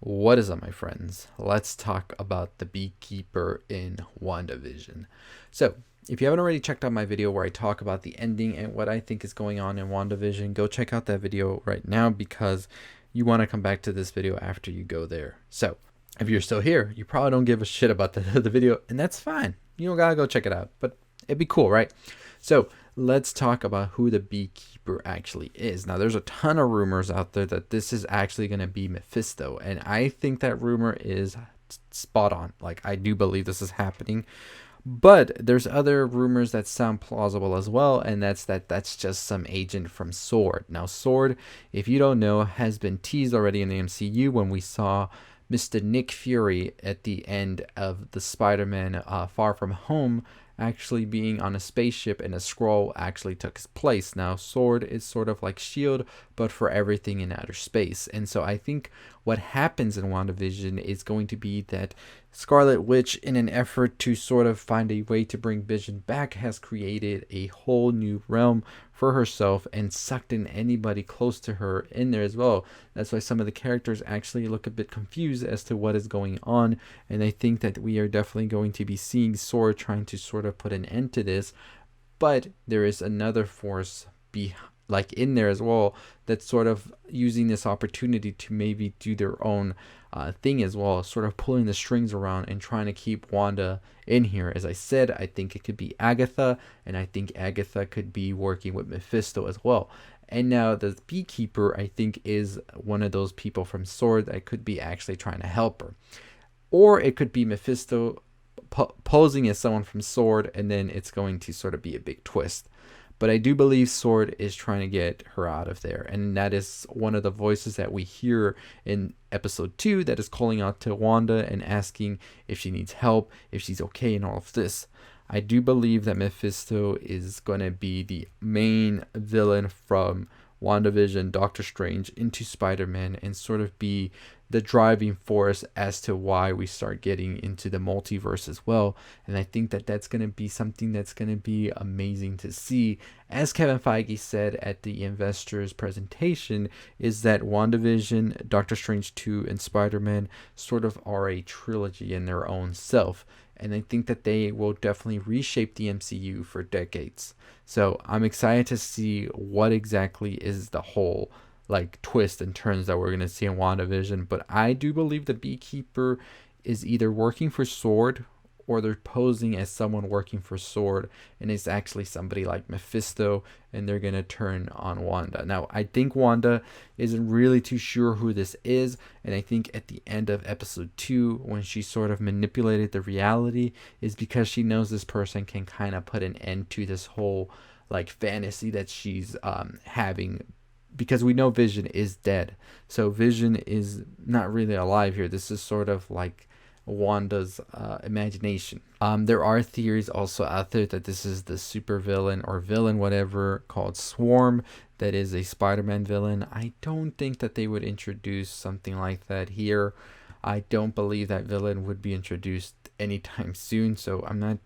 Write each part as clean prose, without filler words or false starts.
What is up, my friends? Let's talk about the Beekeeper in Wandavision. So, if you haven't already checked out my video where I talk about the ending and what I think is going on in Wandavision, go check out that video right now because you want to come back to this video after you go there. So, if you're still here, you probably don't give a shit about the video, and that's fine. You don't gotta go check it out, but it'd be cool, right? So, let's talk about who the Beekeeper actually is. Now, there's a ton of rumors out there that this is actually going to be Mephisto, and I think that rumor is spot on. Like, I do believe this is happening, but there's other rumors that sound plausible as well, and that's just some agent from Sword. Now, Sword, if you don't know, has been teased already in the MCU when we saw Mr. Nick Fury at the end of the Spider-Man Far From Home actually being on a spaceship, and a scroll actually took his place. Now, Sword is sort of like Shield, but for everything in outer space. And so I think what happens in WandaVision is going to be that Scarlet Witch, in an effort to sort of find a way to bring Vision back, has created a whole new realm for herself and sucked in anybody close to her in there as well. That's why some of the characters actually look a bit confused as to what is going on, and I think that we are definitely going to be seeing Sword trying to sort of put an end to this. But there is another force like in there as well that's sort of using this opportunity to maybe do their own thing as well, sort of pulling the strings around and trying to keep Wanda in here. As I said, I think it could be Agatha, and I think Agatha could be working with Mephisto as well. And now the Beekeeper, I think, is one of those people from Sword that could be actually trying to help her. Or it could be Mephisto posing as someone from Sword, and then it's going to sort of be a big twist. But I do believe Sword is trying to get her out of there. And that is one of the voices that we hear in episode 2 that is calling out to Wanda and asking if she needs help, if she's okay, and all of this. I do believe that Mephisto is going to be the main villain from WandaVision, Doctor Strange, into Spider-Man, and sort of be the driving force as to why we start getting into the multiverse as well. And I think that that's going to be something that's going to be amazing to see. As Kevin Feige said at the investors presentation, is that WandaVision, Doctor Strange 2, and Spider-Man sort of are a trilogy in their own self. And I think that they will definitely reshape the MCU for decades. So I'm excited to see what exactly is the whole like twist and turns that we're going to see in WandaVision. But I do believe the Beekeeper is either working for Sword, or they're posing as someone working for Sword, and it's actually somebody like Mephisto, and they're going to turn on Wanda. Now, I think Wanda isn't really too sure who this is, and I think at the end of episode 2, when she sort of manipulated the reality, is because she knows this person can kind of put an end to this whole like fantasy that she's having, because we know Vision is dead. So Vision is not really alive here. This is sort of like Wanda's imagination. There are theories also out there that this is the super villain or villain, whatever, called Swarm, that is a Spider-Man villain. I don't think that they would introduce something like that here. I don't believe that villain would be introduced anytime soon, so I'm not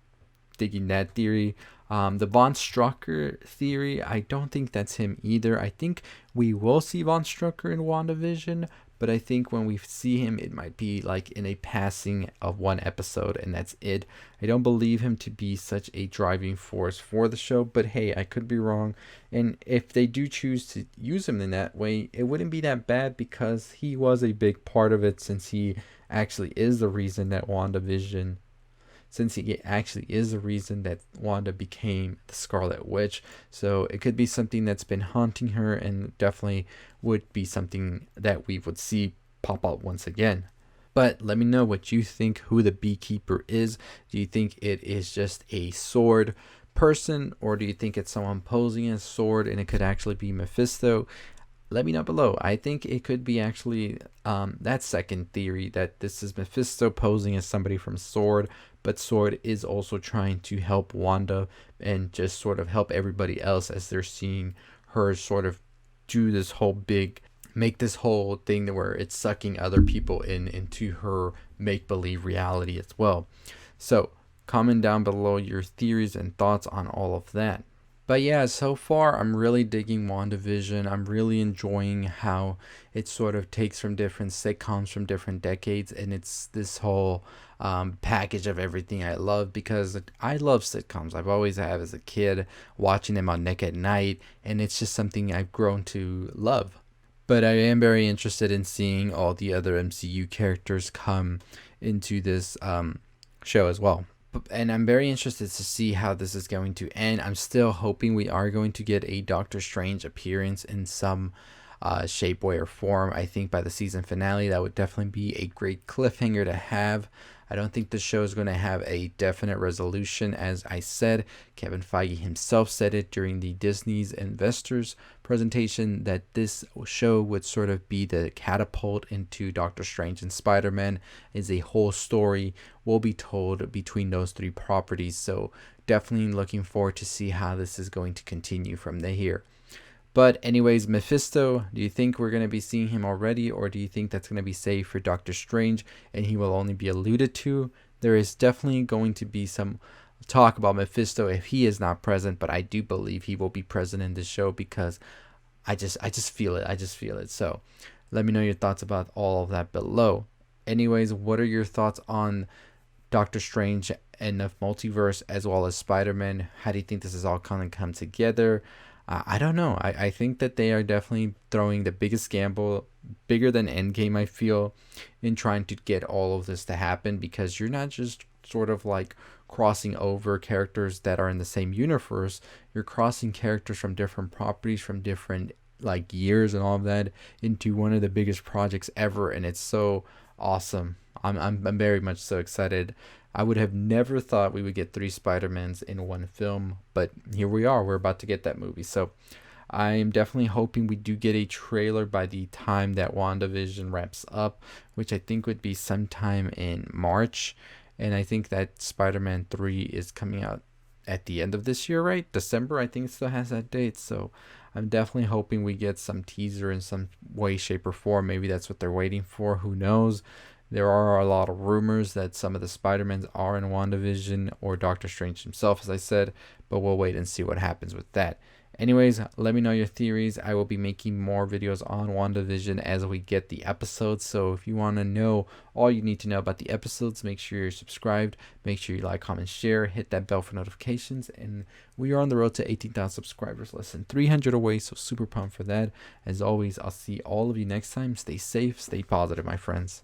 digging that theory. The Von Strucker theory, I don't think that's him either. I think we will see Von Strucker in WandaVision, but I think when we see him, it might be like in a passing of one episode, and that's it. I don't believe him to be such a driving force for the show, but hey, I could be wrong. And if they do choose to use him in that way, it wouldn't be that bad, because he was a big part of it, since he actually is the reason that Wanda became the Scarlet Witch. So it could be something that's been haunting her, and definitely would be something that we would see pop up once again. But let me know what you think, who the Beekeeper is. Do you think it is just a Sword person, or do you think it's someone posing as Sword and it could actually be Mephisto? Let me know below. I think it could be actually that second theory, that this is Mephisto posing as somebody from Sword, but Sword is also trying to help Wanda and just sort of help everybody else as they're seeing her sort of do this whole make this whole thing where it's sucking other people into her make-believe reality as well. So comment down below your theories and thoughts on all of that. But yeah, so far I'm really digging WandaVision. I'm really enjoying how it sort of takes from different sitcoms from different decades, and it's this whole package of everything I love, because I love sitcoms. I've always have as a kid, watching them on Nick at Night, and it's just something I've grown to love. But I am very interested in seeing all the other MCU characters come into this show as well. And I'm very interested to see how this is going to end. I'm still hoping we are going to get a Doctor Strange appearance in some shape, way, or form. I think by the season finale, that would definitely be a great cliffhanger to have. I don't think the show is going to have a definite resolution. As I said, Kevin Feige himself said it during the Disney's investors presentation that this show would sort of be the catapult into Doctor Strange and Spider-Man, is a whole story will be told between those three properties. So definitely looking forward to see how this is going to continue from the here. But anyways, Mephisto, do you think we're going to be seeing him already, or do you think that's going to be saved for Doctor Strange and he will only be alluded to? There is definitely going to be some talk about Mephisto if he is not present, but I do believe he will be present in this show, because I just feel it. I just feel it. So let me know your thoughts about all of that below. Anyways, what are your thoughts on Doctor Strange and the multiverse, as well as Spider-Man? How do you think this is all going to come together? I don't know. I think that they are definitely throwing the biggest gamble, bigger than Endgame, I feel, in trying to get all of this to happen, because you're not just sort of like crossing over characters that are in the same universe. You're crossing characters from different properties, from different like years and all of that, into one of the biggest projects ever, and it's so awesome. I'm very much so excited. I would have never thought we would get three Spider-Mans in one film, but here we are. We're about to get that movie. So I am definitely hoping we do get a trailer by the time that WandaVision wraps up, which I think would be sometime in March. And I think that Spider-Man 3 is coming out at the end of this year, right? December, I think it still has that date. So I'm definitely hoping we get some teaser in some way, shape, or form. Maybe that's what they're waiting for. Who knows? There are a lot of rumors that some of the Spider-Mans are in WandaVision, or Doctor Strange himself, as I said, but we'll wait and see what happens with that. Anyways, let me know your theories. I will be making more videos on WandaVision as we get the episodes. So if you want to know all you need to know about the episodes, make sure you're subscribed. Make sure you like, comment, share, hit that bell for notifications. And we are on the road to 18,000 subscribers, less than 300 away. So super pumped for that. As always, I'll see all of you next time. Stay safe, stay positive, my friends.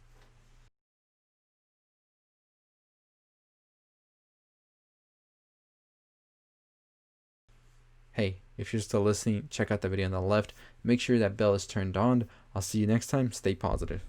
Hey, if you're still listening, check out the video on the left. Make sure that bell is turned on. I'll see you next time. Stay positive.